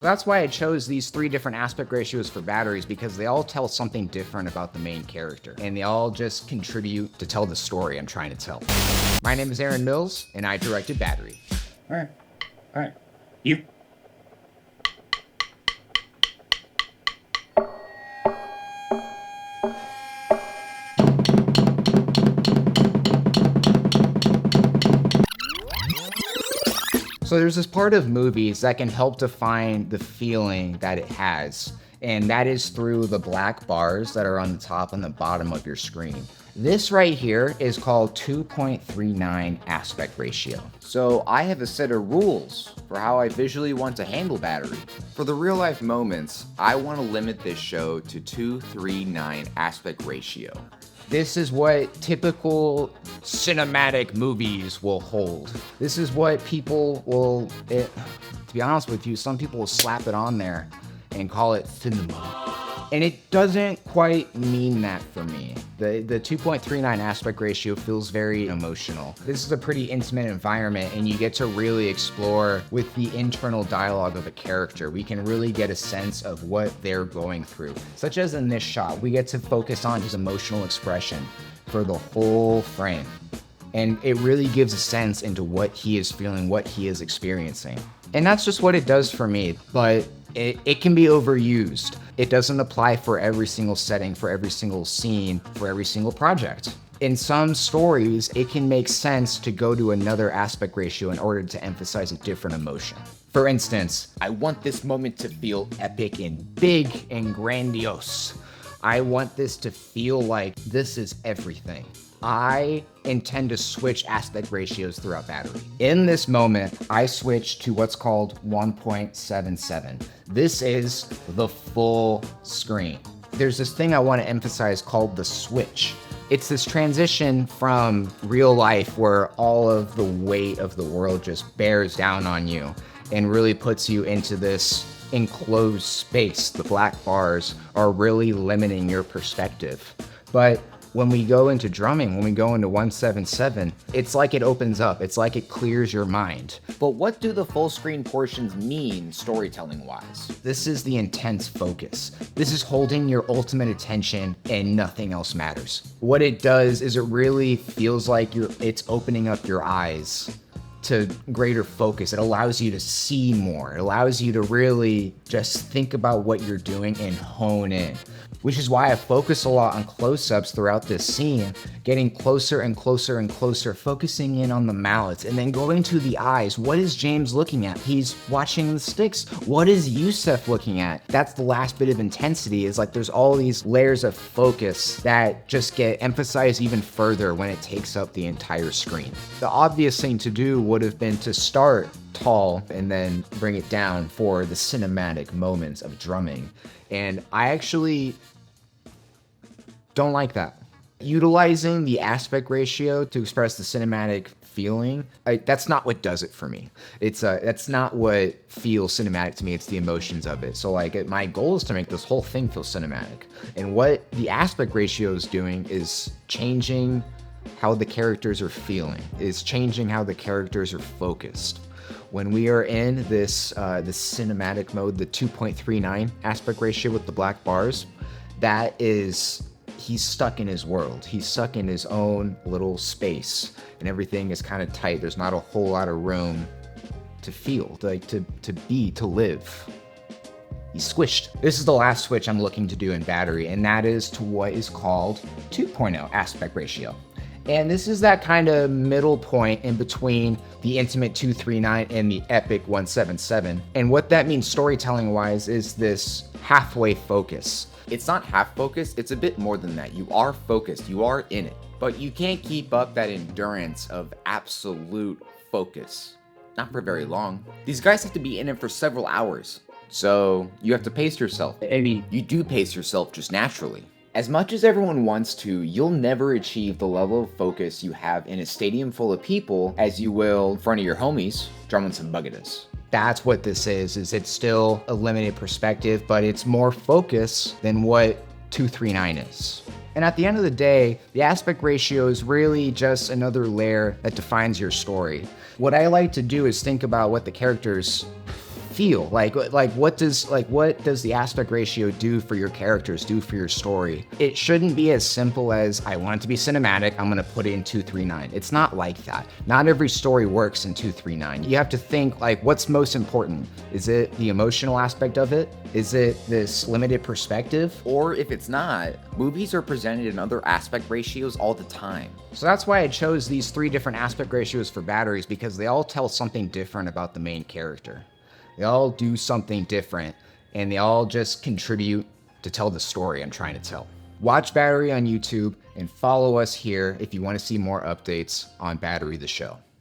That's why I chose these 3 different aspect ratios for batteries, because they all tell something different about the main character, and they all just contribute to tell the story I'm trying to tell. My name is Aaron Mills, and I directed Batterie. All right. You. So there's this part of movies that can help define the feeling that it has, and that is through the black bars that are on the top and the bottom of your screen. This right here is called 2.39 aspect ratio. So I have a set of rules for how I visually want to handle Batterie. For the real life moments, I want to limit this show to 2:3:9 aspect ratio. This is what typical cinematic movies will hold. This is what people will, to be honest with you, some people will slap it on there and call it cinema. And it doesn't quite mean that for me. The 2.39 aspect ratio feels very emotional. This is a pretty intimate environment, and you get to really explore with the internal dialogue of a character. We can really get a sense of what they're going through. Such as in this shot, we get to focus on his emotional expression for the whole frame. And it really gives a sense into what he is feeling, what he is experiencing. And that's just what it does for me, but it can be overused. It doesn't apply for every single setting, for every single scene, for every single project. In some stories, it can make sense to go to another aspect ratio in order to emphasize a different emotion. For instance, I want this moment to feel epic and big and grandiose. I want this to feel like this is everything. I intend to switch aspect ratios throughout Batterie. In this moment, I switch to what's called 1.77. This is the full screen. There's this thing I want to emphasize called the switch. It's this transition from real life where all of the weight of the world just bears down on you and really puts you into this enclosed space. The black bars are really limiting your perspective. But when we go into drumming, when we go into 177, it's like it opens up. It's like it clears your mind. But what do the full screen portions mean storytelling wise? This is the intense focus. This is holding your ultimate attention and nothing else matters. What it does is it really feels like it's opening up your eyes to greater focus. It allows you to see more. It allows you to really just think about what you're doing and hone in. Which is why I focus a lot on close-ups throughout this scene, getting closer and closer and closer, focusing in on the mallets, and then going to the eyes. What is James looking at? He's watching the sticks. What is Yusef looking at? That's the last bit of intensity, is like there's all these layers of focus that just get emphasized even further when it takes up the entire screen. The obvious thing to do would have been to start tall and then bring it down for the cinematic moments of drumming. And I actually don't like that. Utilizing the aspect ratio to express the cinematic feeling, that's not what does it for me. That's not what feels cinematic to me. It's the emotions of it. So like my goal is to make this whole thing feel cinematic. And what the aspect ratio is doing is changing how the characters are feeling, is changing how the characters are focused. When we are in this cinematic mode, the 2.39 aspect ratio with the black bars, that is, he's stuck in his world. He's stuck in his own little space, and everything is kind of tight. There's not a whole lot of room to feel, like to be, to live. He's squished. This is the last switch I'm looking to do in Batterie, and that is to what is called 2.0 aspect ratio. And this is that kind of middle point in between the intimate 239 and the epic 177. And what that means storytelling wise is this halfway focus. It's not half focused, it's a bit more than that. You are focused, you are in it, but you can't keep up that endurance of absolute focus. Not for very long. These guys have to be in it for several hours. So you have to pace yourself. I mean, you do pace yourself just naturally. As much as everyone wants to, you'll never achieve the level of focus you have in a stadium full of people as you will in front of your homies drumming some buggadas. That's what this is it's still a limited perspective, but it's more focus than what 239 is. And at the end of the day, the aspect ratio is really just another layer that defines your story. What I like to do is think about what the characters feel? Like what does the aspect ratio do for your characters, do for your story? It shouldn't be as simple as, I want it to be cinematic, I'm gonna put it in 239. It's not like that. Not every story works in 239. You have to think, like, what's most important? Is it the emotional aspect of it? Is it this limited perspective? Or if it's not, movies are presented in other aspect ratios all the time. So that's why I chose these 3 different aspect ratios for Batteries, because they all tell something different about the main character. They all do something different, and they all just contribute to tell the story I'm trying to tell. Watch Batterie on YouTube and follow us here if you want to see more updates on Batterie the show.